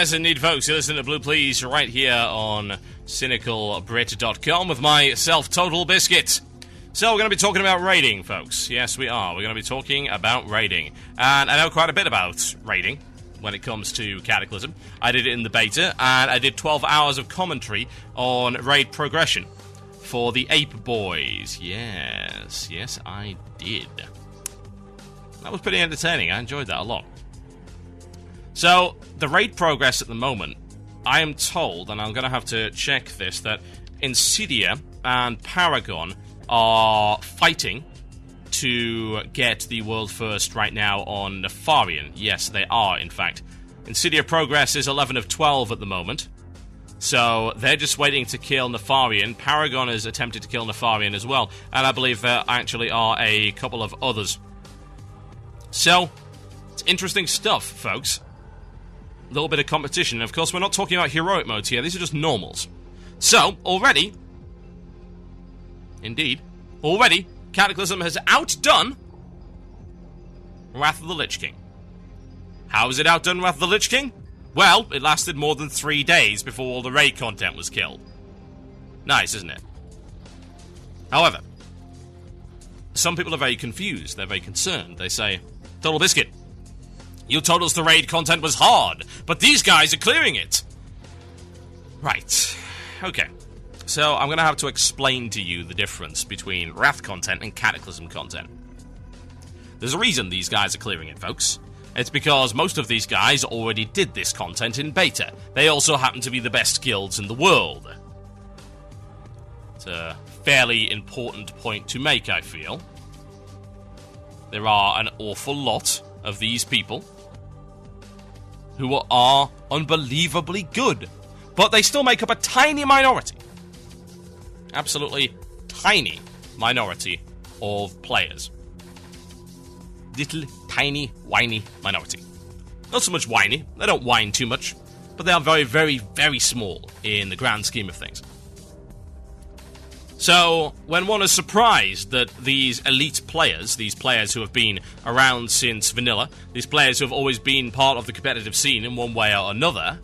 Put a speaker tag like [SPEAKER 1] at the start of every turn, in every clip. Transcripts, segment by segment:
[SPEAKER 1] Yes, indeed, folks. You listen to Blue Please right here on cynicalbrit.com with myself, Total Biscuit. So, we're going to be talking about raiding, folks. Yes, we are. We're going to be talking about raiding. And I know quite a bit about raiding when it comes to Cataclysm. I did it in the beta, and I did 12 hours of commentary on raid progression for the Ape Boys. Yes, I did. That was pretty entertaining. I enjoyed that a lot. So, the raid progress at the moment, I am told, and I'm going to have to check this, that Insidia and Paragon are fighting to get the world first right now on Nefarian. Yes, they are, in fact. Insidia progress is 11 of 12 at the moment. So, they're just waiting to kill Nefarian. Paragon has attempted to kill Nefarian as well. And I believe there actually are a couple of others. So, it's interesting stuff, folks. A little bit of competition. And of course, we're not talking about heroic modes here. These are just normals. So, already, Cataclysm has outdone Wrath of the Lich King. How has it outdone Wrath of the Lich King? Well, it lasted more than 3 days before all the raid content was killed. Nice, isn't it? However, some people are very confused. They're very concerned. They say, Total Biscuit, you told us the raid content was hard, but these guys are clearing it. Right. Okay. So, I'm going to have to explain to you the difference between Wrath content and Cataclysm content. There's a reason these guys are clearing it, folks. It's because most of these guys already did this content in beta. They also happen to be the best guilds in the world. It's a fairly important point to make, I feel. There are an awful lot of these people who are unbelievably good, but they still make up a tiny minority. Absolutely tiny minority of players. Little, tiny, whiny minority. Not so much whiny, they don't whine too much, but they are very, very, very small in the grand scheme of things. So, when one is surprised that these elite players, these players who have been around since vanilla, these players who have always been part of the competitive scene in one way or another,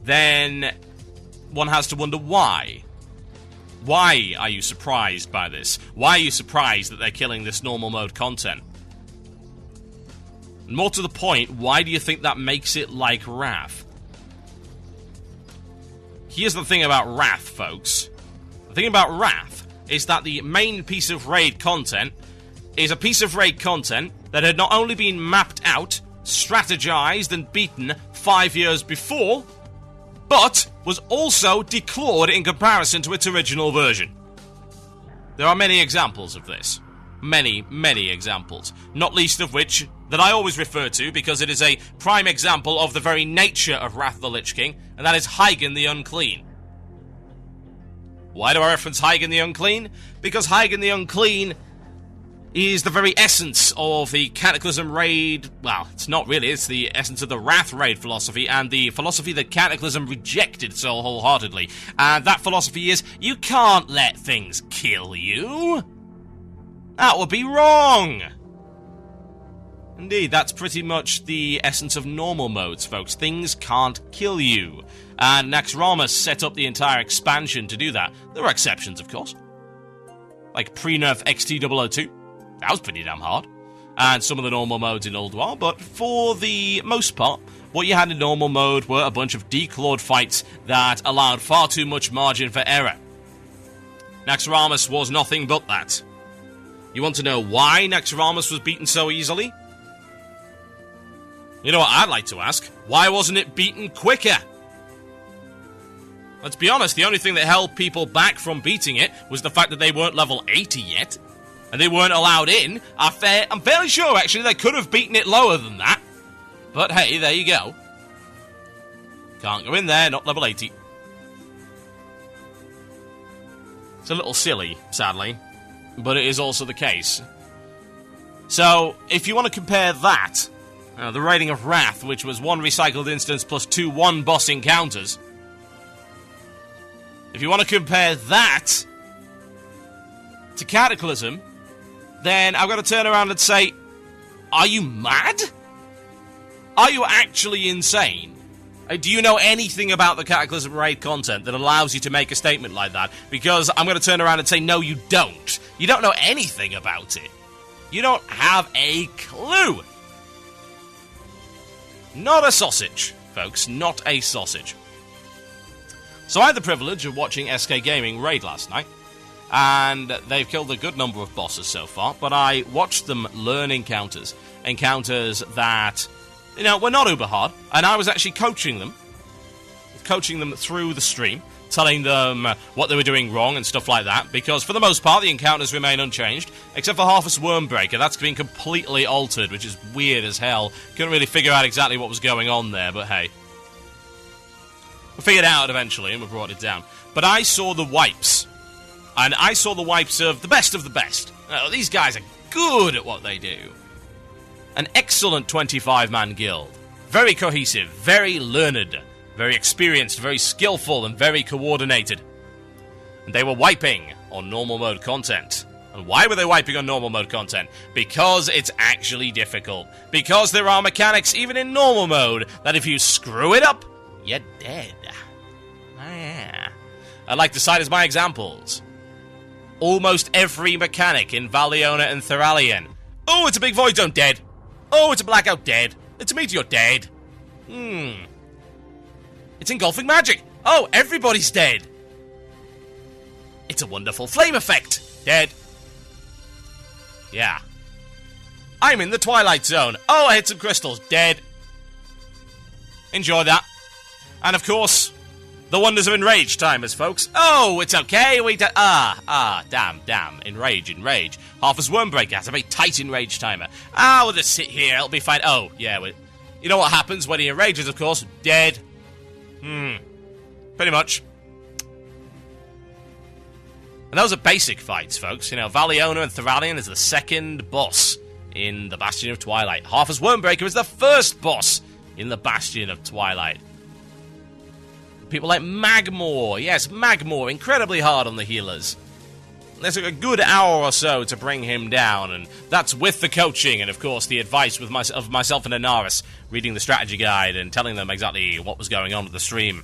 [SPEAKER 1] then one has to wonder why. Why are you surprised by this? Why are you surprised that they're killing this normal mode content? And more to the point, why do you think that makes it like Wrath? Here's the thing about Wrath, folks. The thing about Wrath is that the main piece of raid content is a piece of raid content that had not only been mapped out, strategized, and beaten 5 years before, but was also declawed in comparison to its original version. There are many examples of this. Many, many examples. Not least of which that I always refer to because it is a prime example of the very nature of Wrath of the Lich King, and that is Hygen the Unclean. Why do I reference Hygen the Unclean? Because Hygen the Unclean is the very essence of the Cataclysm raid. Well, it's not really, it's the essence of the Wrath raid philosophy, and the philosophy that Cataclysm rejected so wholeheartedly. And that philosophy is, you can't let things kill you. That would be wrong. Indeed, that's pretty much the essence of normal modes, folks. Things can't kill you. And Naxxramas set up the entire expansion to do that. There were exceptions, of course. Like pre-nerf XT002. That was pretty damn hard. And some of the normal modes in Ulduar, but for the most part, what you had in normal mode were a bunch of declawed fights that allowed far too much margin for error. Naxxramas was nothing but that. You want to know why Naxxramas was beaten so easily? You know what I'd like to ask? Why wasn't it beaten quicker? Let's be honest, the only thing that held people back from beating it was the fact that they weren't level 80 yet. And they weren't allowed in. I'm fairly sure, actually, they could have beaten it lower than that. But hey, there you go. Can't go in there, not level 80. It's a little silly, sadly. But it is also the case. So, if you want to compare that, the raiding of Wrath, which was 1 recycled instance plus 2 1-boss encounters. If you want to compare that to Cataclysm, then I've got to turn around and say, are you mad? Are you actually insane? Do you know anything about the Cataclysm raid content that allows you to make a statement like that? Because I'm going to turn around and say, no, you don't. You don't know anything about it. You don't have a clue. Not a sausage, folks. Not a sausage. So I had the privilege of watching SK Gaming raid last night, and they've killed a good number of bosses so far, but I watched them learn encounters that, you know, were not uber hard, and I was actually coaching them through the stream, telling them what they were doing wrong and stuff like that, because for the most part the encounters remain unchanged, except for Harvest Wormbreaker. That's been completely altered, which is weird as hell. Couldn't really figure out exactly what was going on there, but hey. We figured it out eventually, and we brought it down. But I saw the wipes. And I saw the wipes of the best of the best. These guys are good at what they do. An excellent 25-man guild. Very cohesive, very learned, very experienced, very skillful, and very coordinated. And they were wiping on normal mode content. And why were they wiping on normal mode content? Because it's actually difficult. Because there are mechanics, even in normal mode, that if you screw it up, you're dead. Oh yeah. I'd like to cite as my examples almost every mechanic in Valiona and Thuralion. Oh, it's a big void zone, dead. Oh, it's a blackout, dead. It's a meteor, dead. It's engulfing magic. Oh, everybody's dead. It's a wonderful flame effect, dead. Yeah. I'm in the Twilight Zone. Oh, I hit some crystals, dead. Enjoy that. And of course, the wonders of enrage timers, folks. Oh, it's okay. Damn. Enrage. Harvest Wormbreaker has a very tight enrage timer. We'll just sit here. It'll be fine. Oh, yeah. You know what happens when he enrages, of course? Dead. Pretty much. And those are basic fights, folks. You know, Valiona and Thuralion is the second boss in the Bastion of Twilight. Harvest Wormbreaker is the first boss in the Bastion of Twilight. People like Magmore. Yes, Magmore. Incredibly hard on the healers. It took a good hour or so to bring him down, and that's with the coaching and, of course, the advice of myself and Inaris, reading the strategy guide and telling them exactly what was going on with the stream.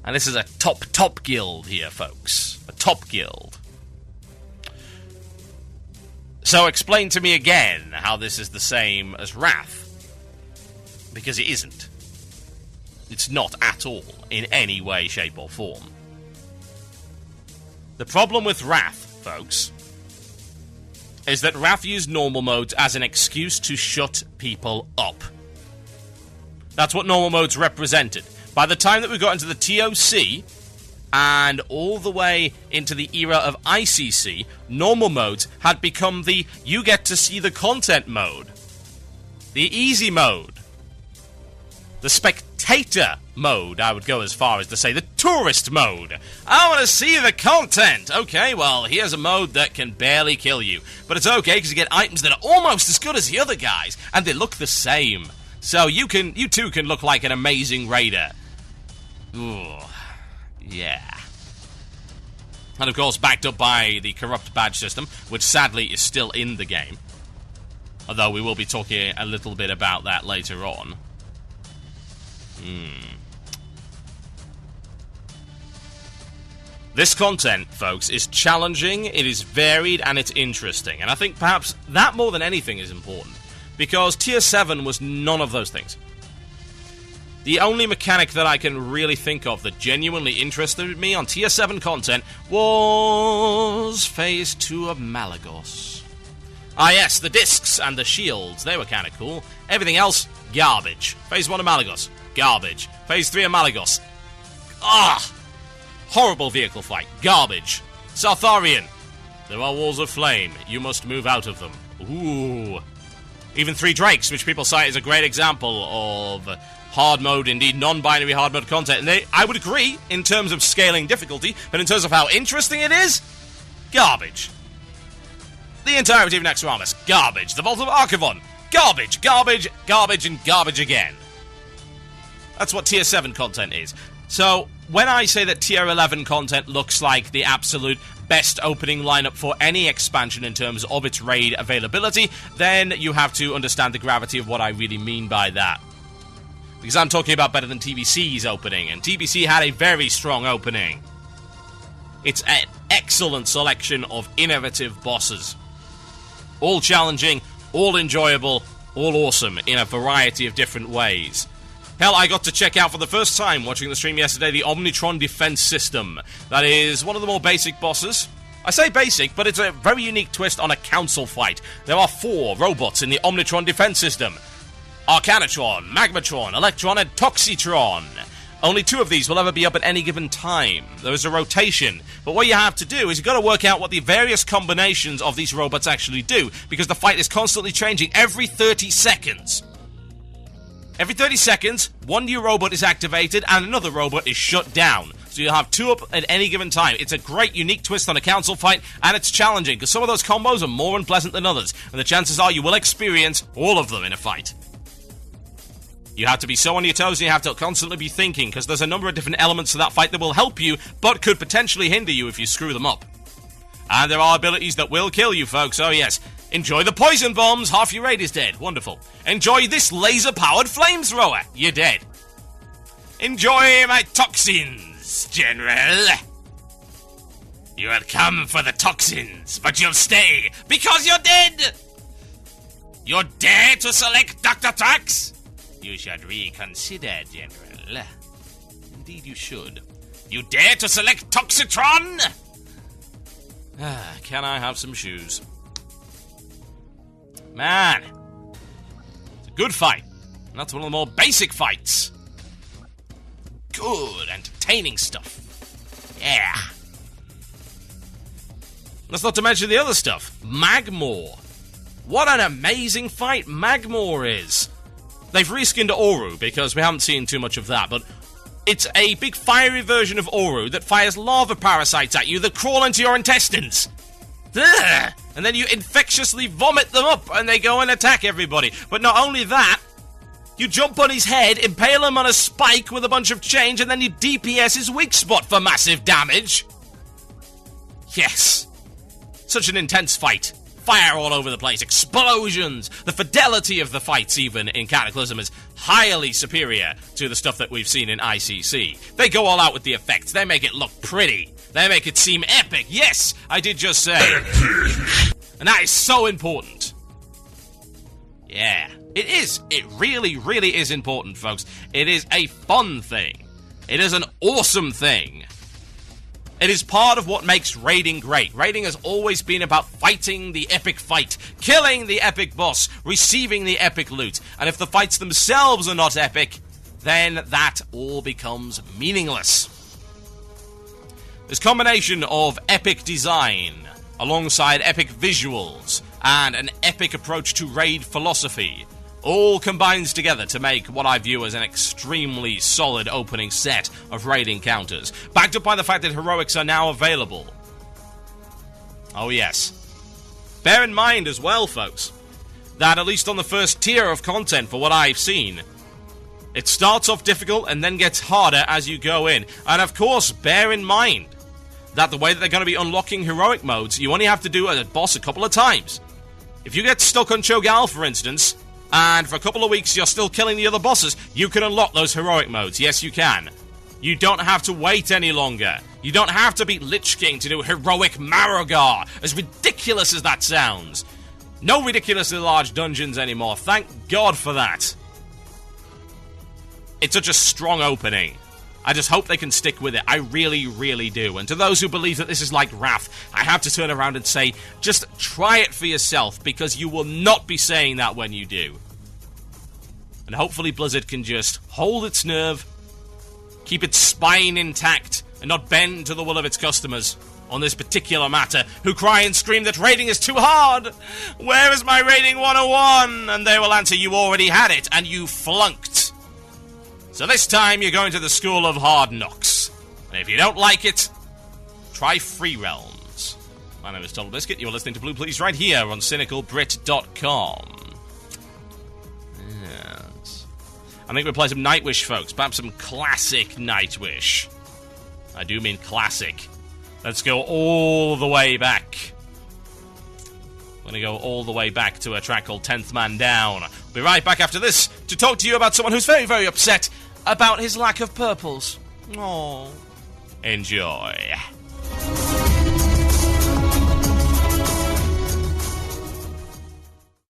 [SPEAKER 1] And this is a top guild here, folks. A top guild. So explain to me again how this is the same as Wrath. Because it isn't. It's not at all, in any way, shape, or form. The problem with Wrath, folks, is that Wrath used normal modes as an excuse to shut people up. That's what normal modes represented. By the time that we got into the TOC, and all the way into the era of ICC, normal modes had become the you get to see the content mode. The easy mode. The spectator mode, I would go as far as to say. The tourist mode. I want to see the content. Okay, well, here's a mode that can barely kill you. But it's okay, because you get items that are almost as good as the other guys, and they look the same. So you too can look like an amazing raider. Ooh, yeah. And of course, backed up by the corrupt badge system, which sadly is still in the game. Although we will be talking a little bit about that later on. This content, folks, is challenging, it is varied, and it's interesting. And I think perhaps that more than anything is important. Because Tier 7 was none of those things. The only mechanic that I can really think of that genuinely interested me on Tier 7 content was Phase 2 of Malagos. Ah yes, the discs and the shields, they were kind of cool. Everything else, garbage. Phase 1 of Malagos, garbage. Phase 3 of Malagos, horrible vehicle fight, garbage. Sartharian, there are walls of flame, you must move out of them. Ooh. Even 3 Drakes, which people cite as a great example of hard mode, indeed non-binary hard mode content. And I would agree in terms of scaling difficulty, but in terms of how interesting it is, garbage. The entirety of Naxxramas, garbage. The Vault of Archivon, garbage, garbage, garbage, and garbage again. That's what Tier 7 content is. So, when I say that Tier 11 content looks like the absolute best opening lineup for any expansion in terms of its raid availability, then you have to understand the gravity of what I really mean by that. Because I'm talking about better than TBC's opening, and TBC had a very strong opening. It's an excellent selection of innovative bosses. All challenging, all enjoyable, all awesome in a variety of different ways. Hell, I got to check out for the first time watching the stream yesterday the Omnitron defense system. That is one of the more basic bosses. I say basic, but it's a very unique twist on a council fight. There are 4 robots in the Omnitron defense system. Arcanitron, Magmatron, Electron, and Toxitron. Only 2 of these will ever be up at any given time. There is a rotation. But what you have to do is you've got to work out what the various combinations of these robots actually do, because the fight is constantly changing every 30 seconds. Every 30 seconds, one new robot is activated and another robot is shut down. So you'll have 2 up at any given time. It's a great, unique twist on a council fight, and it's challenging, because some of those combos are more unpleasant than others, and the chances are you will experience all of them in a fight. You have to be so on your toes, and you have to constantly be thinking, because there's a number of different elements to that fight that will help you, but could potentially hinder you if you screw them up. And there are abilities that will kill you, folks, oh yes. Enjoy the poison bombs, half your raid is dead. Wonderful. Enjoy this laser-powered flamethrower. You're dead. Enjoy my toxins, General. You had come for the toxins, but you'll stay because you're dead. You dare to select Dr. Trax? You should reconsider, General. Indeed you should. You dare to select Toxitron? Can I have some shoes? Man, it's a good fight. And that's one of the more basic fights. Good, entertaining stuff. Yeah. That's not to mention the other stuff. Magmore. What an amazing fight Magmore is. They've reskinned Oru because we haven't seen too much of that, but it's a big fiery version of Oru that fires lava parasites at you that crawl into your intestines. Ugh. And then you infectiously vomit them up and they go and attack everybody. But not only that, you jump on his head, impale him on a spike with a bunch of change, and then you DPS his weak spot for massive damage. Yes. Such an intense fight. Fire all over the place, explosions. The fidelity of the fights, even in Cataclysm, is highly superior to the stuff that we've seen in ICC. They go all out with the effects. They make it look pretty. They make it seem epic. Yes, I did just say. And that is so important. Yeah, it is. It really, really is important, folks. It is a fun thing. It is an awesome thing. It is part of what makes raiding great. Raiding has always been about fighting the epic fight, killing the epic boss, receiving the epic loot. And if the fights themselves are not epic, then that all becomes meaningless. This combination of epic design, alongside epic visuals, and an epic approach to raid philosophy, all combines together to make what I view as an extremely solid opening set of raid encounters, backed up by the fact that heroics are now available. Oh yes. Bear in mind as well, folks, that at least on the first tier of content for what I've seen, it starts off difficult and then gets harder as you go in. And of course, bear in mind that the way that they're going to be unlocking heroic modes, you only have to do a boss a couple of times. If you get stuck on Cho'Gall, for instance, and for a couple of weeks you're still killing the other bosses, you can unlock those heroic modes. Yes, you can. You don't have to wait any longer. You don't have to beat Lich King to do heroic Marogar, as ridiculous as that sounds. No ridiculously large dungeons anymore. Thank God for that. It's such a strong opening. I just hope they can stick with it. I really, really do. And to those who believe that this is like Wrath, I have to turn around and say, just try it for yourself, because you will not be saying that when you do. And hopefully Blizzard can just hold its nerve, keep its spine intact, and not bend to the will of its customers on this particular matter, who cry and scream that raiding is too hard. Where is my raiding 101? And they will answer, you already had it, and you flunked. So this time you're going to the School of Hard Knocks. And if you don't like it, try Free Realms. My name is Total Biscuit. You're listening to Blue Please right here on CynicalBrit.com. Yes. I think we'll play some Nightwish, folks. Perhaps some classic Nightwish. I do mean classic. Let's go all the way back. We're going to go all the way back to a track called 10th Man Down. Be right back after this to talk to you about someone who's very, very upset about his lack of purples. Oh, enjoy.